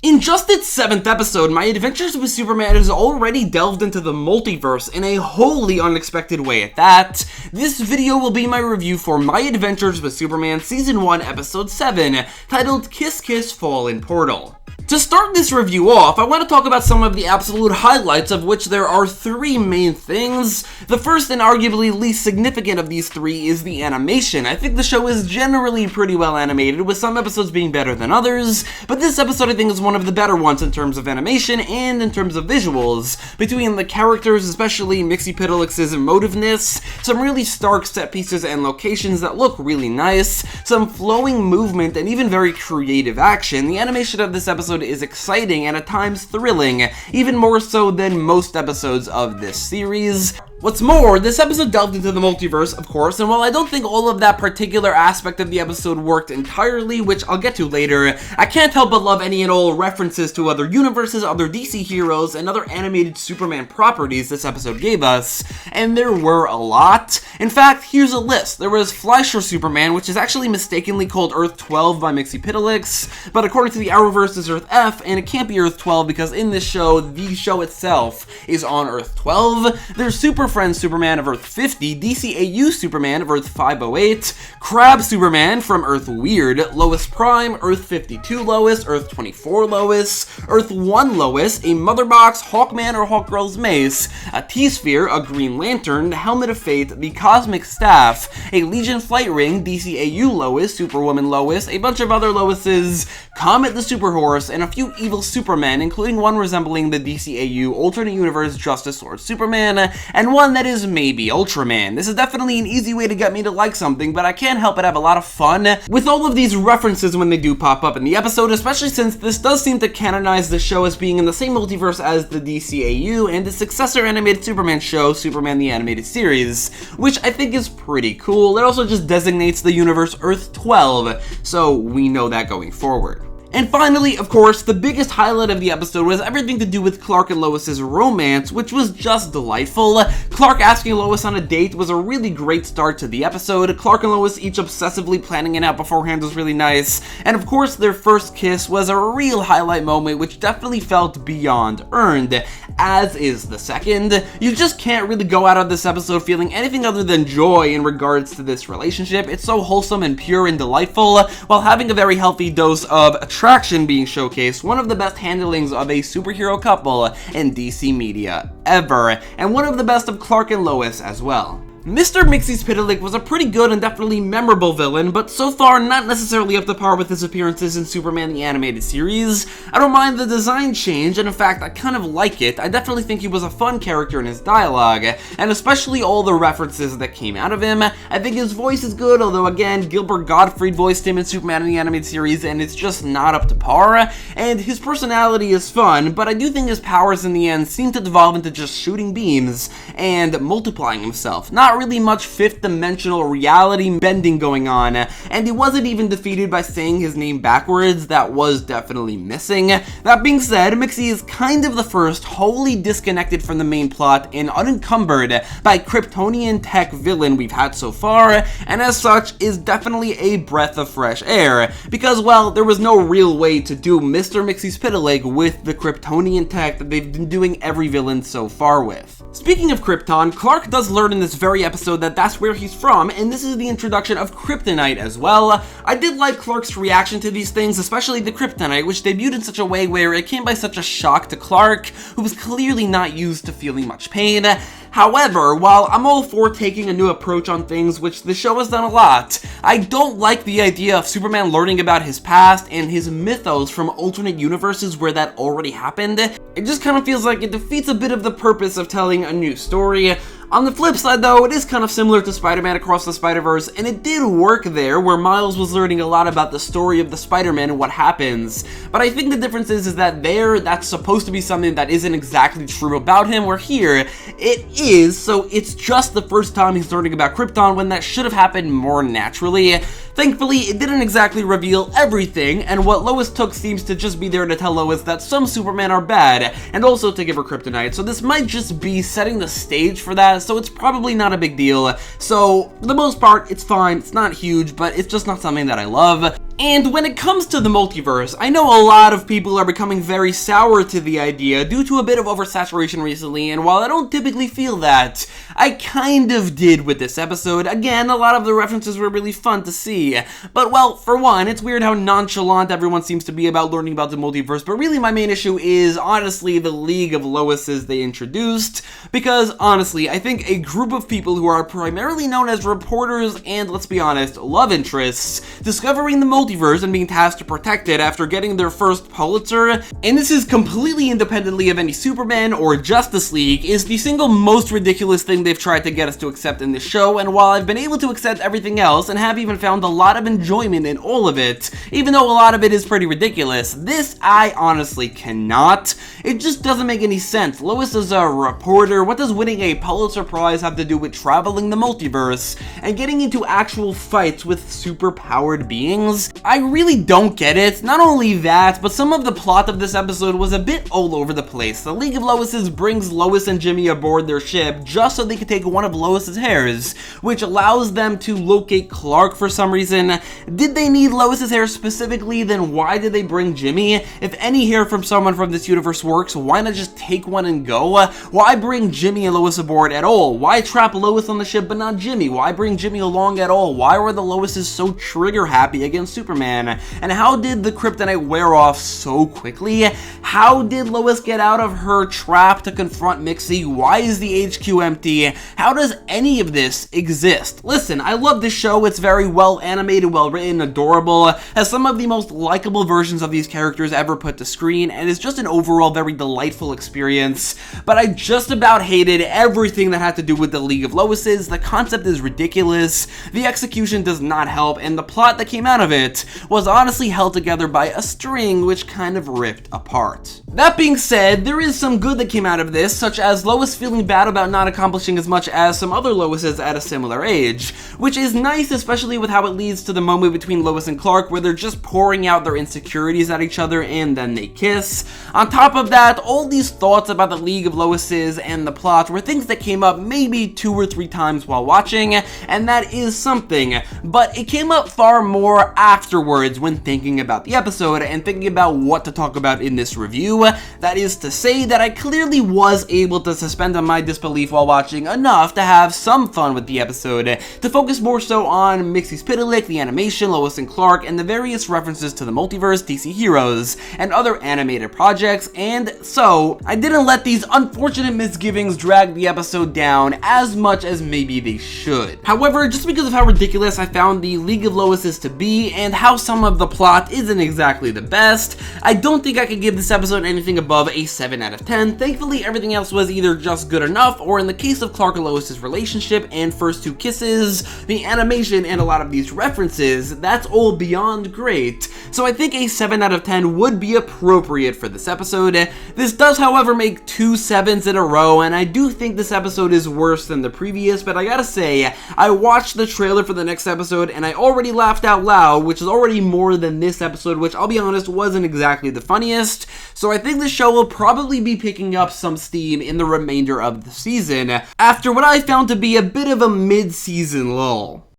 In just its 7th episode, my adventures with Superman has already delved into the multiverse in a wholly unexpected way at that. This video will be my review for My Adventures with Superman Season 1 Episode 7, titled Kiss Kiss Fall in Portal. To start this review off, I want to talk about some of the absolute highlights, of which there are 3 main things. The first and arguably least significant of these 3 is the animation. I think the show is generally pretty well animated, with some episodes being better than others, but this episode I think is one of the better ones in terms of animation and in terms of visuals. Between the characters, especially Mxyzptlk's emotiveness, some really stark set pieces and locations that look really nice, some flowing movement, and even very creative action, the animation of this episode is exciting and at times thrilling, even more so than most episodes of this series. What's more, this episode delved into the multiverse, of course, and while I don't think all of that particular aspect of the episode worked entirely, which I'll get to later, I can't help but love any and all references to other universes, other DC heroes, and other animated Superman properties this episode gave us, and there were a lot. In fact, here's a list. There was Fleischer Superman, which is actually mistakenly called Earth 12 by Mxyzptlk, but according to the Arrowverse is Earth F, and it can't be Earth 12 because in this show, the show itself is on Earth 12. There's Super Friends Superman of Earth 50, DCAU Superman of Earth 508, Crab Superman from Earth Weird, Lois Prime, Earth 52 Lois, Earth 24 Lois, Earth 1 Lois, a Mother Box, Hawkman or Hawkgirl's Mace, a T-Sphere, a Green Lantern, the Helmet of Fate, the Cosmic Staff, a Legion Flight Ring, DCAU Lois, Superwoman Lois, a bunch of other Loises, Comet the Super Horse, and a few evil Supermen, including one resembling the DCAU Alternate Universe Justice Lord Superman, and one that is maybe Ultraman. This is definitely an easy way to get me to like something, but I can't help but have a lot of fun with all of these references when they do pop up in the episode, especially since this does seem to canonize the show as being in the same multiverse as the DCAU and the successor animated Superman show, Superman the Animated Series, which I think is pretty cool. It also just designates the universe Earth 12, so we know that going forward. And finally, of course, the biggest highlight of the episode was everything to do with Clark and Lois's romance, which was just delightful. Clark asking Lois on a date was a really great start to the episode. Clark and Lois each obsessively planning it out beforehand was really nice. And of course, their first kiss was a real highlight moment, which definitely felt beyond earned, as is the second. You just can't really go out of this episode feeling anything other than joy in regards to this relationship. It's so wholesome and pure and delightful, while having a very healthy dose of attraction being showcased, one of the best handlings of a superhero couple in DC media ever, and one of the best of Clark and Lois as well. Mr. Mxyzptlk was a pretty good and definitely memorable villain, but so far not necessarily up to par with his appearances in Superman the Animated Series. I don't mind the design change, and in fact I kind of like it. I definitely think he was a fun character in his dialogue, and especially all the references that came out of him. I think his voice is good, although again, Gilbert Gottfried voiced him in Superman the Animated Series, and it's just not up to par, and his personality is fun, but I do think his powers in the end seem to devolve into just shooting beams and multiplying himself. Not really much fifth-dimensional reality bending going on, and he wasn't even defeated by saying his name backwards. That was definitely missing. That being said, Mxy is kind of the first wholly disconnected from the main plot and unencumbered by Kryptonian tech villain we've had so far, and as such is definitely a breath of fresh air, because, well, there was no real way to do Mr. Mxyzptlk with the Kryptonian tech that they've been doing every villain so far with. Speaking of Krypton, Clark does learn in this very episode that that's where he's from, and this is the introduction of Kryptonite as well. I did like Clark's reaction to these things, especially the Kryptonite, which debuted in such a way where it came by such a shock to Clark, who was clearly not used to feeling much pain. However, while I'm all for taking a new approach on things, which the show has done a lot, I don't like the idea of Superman learning about his past and his mythos from alternate universes where that already happened. It just kind of feels like it defeats a bit of the purpose of telling a new story. On the flip side though, it is kind of similar to Spider-Man Across the Spider-Verse, and it did work there, where Miles was learning a lot about the story of the Spider-Man and what happens. But I think the difference is that there, that's supposed to be something that isn't exactly true about him, where here, it is, so it's just the first time he's learning about Krypton when that should have happened more naturally. Thankfully, it didn't exactly reveal everything, and what Lois took seems to just be there to tell Lois that some Supermen are bad, and also to give her kryptonite, so this might just be setting the stage for that, so it's probably not a big deal. So, for the most part, it's fine, it's not huge, but it's just not something that I love. And when it comes to the multiverse, I know a lot of people are becoming very sour to the idea due to a bit of oversaturation recently, and while I don't typically feel that, I kind of did with this episode. Again, a lot of the references were really fun to see, but well, for one, it's weird how nonchalant everyone seems to be about learning about the multiverse, but really my main issue is honestly the League of Loises they introduced, because honestly, I think a group of people who are primarily known as reporters and, let's be honest, love interests, discovering the multiverse and being tasked to protect it after getting their first Pulitzer, and this is completely independently of any Superman or Justice League, is the single most ridiculous thing they've tried to get us to accept in this show. And while I've been able to accept everything else and have even found a lot of enjoyment in all of it, even though a lot of it is pretty ridiculous, this I honestly cannot. It just doesn't make any sense. Lois is a reporter. What does winning a Pulitzer Prize have to do with traveling the multiverse and getting into actual fights with super-powered beings? I really don't get it. Not only that, but some of the plot of this episode was a bit all over the place. The League of Loises brings Lois and Jimmy aboard their ship just so they can take one of Lois's hairs, which allows them to locate Clark for some reason. Did they need Lois's hair specifically? Then why did they bring Jimmy? If any hair from someone from this universe works, why not just take one and go? Why bring Jimmy and Lois aboard at all? Why trap Lois on the ship but not Jimmy? Why bring Jimmy along at all? Why were the Loises so trigger happy against Superman? And how did the kryptonite wear off so quickly? How did Lois get out of her trap to confront Mxyzptlk? Why is the HQ empty? How does any of this exist? Listen, I love this show. It's very well animated, well written, adorable, has some of the most likable versions of these characters ever put to screen, and is just an overall very delightful experience. But I just about hated everything that had to do with the League of Loises. The concept is ridiculous, the execution does not help, and the plot that came out of it was honestly held together by a string which kind of ripped apart. That being said, there is some good that came out of this, such as Lois feeling bad about not accomplishing as much as some other Loises at a similar age, which is nice, especially with how it leads to the moment between Lois and Clark where they're just pouring out their insecurities at each other and then they kiss. On top of that, all these thoughts about the League of Loises and the plot were things that came up maybe 2 or 3 times while watching, and that is something, but it came up far more afterwards when thinking about the episode and thinking about what to talk about in this review. That is to say that I clearly was able to suspend my disbelief while watching enough to have some fun with the episode, to focus more so on Mxyzptlk, the animation, Lois and Clark, and the various references to the multiverse, DC heroes, and other animated projects, and so I didn't let these unfortunate misgivings drag the episode down as much as maybe they should. However, just because of how ridiculous I found the League of Loises to be and how some of the plot isn't exactly the best, I don't think I could give this episode anything above a 7 out of 10. Thankfully, everything else was either just good enough, or in the case of Clark and Lois's relationship and first 2 kisses, the animation and a lot of these references, that's all beyond great. So I think a 7 out of 10 would be appropriate for this episode. This does, however, make 2 7s in a row, and I do think this episode is worse than the previous, but I gotta say, I watched the trailer for the next episode and I already laughed out loud, which is already more than this episode, which I'll be honest wasn't exactly the funniest. So I think the show will probably be picking up some steam in the remainder of the season after what I found to be a bit of a mid-season lull.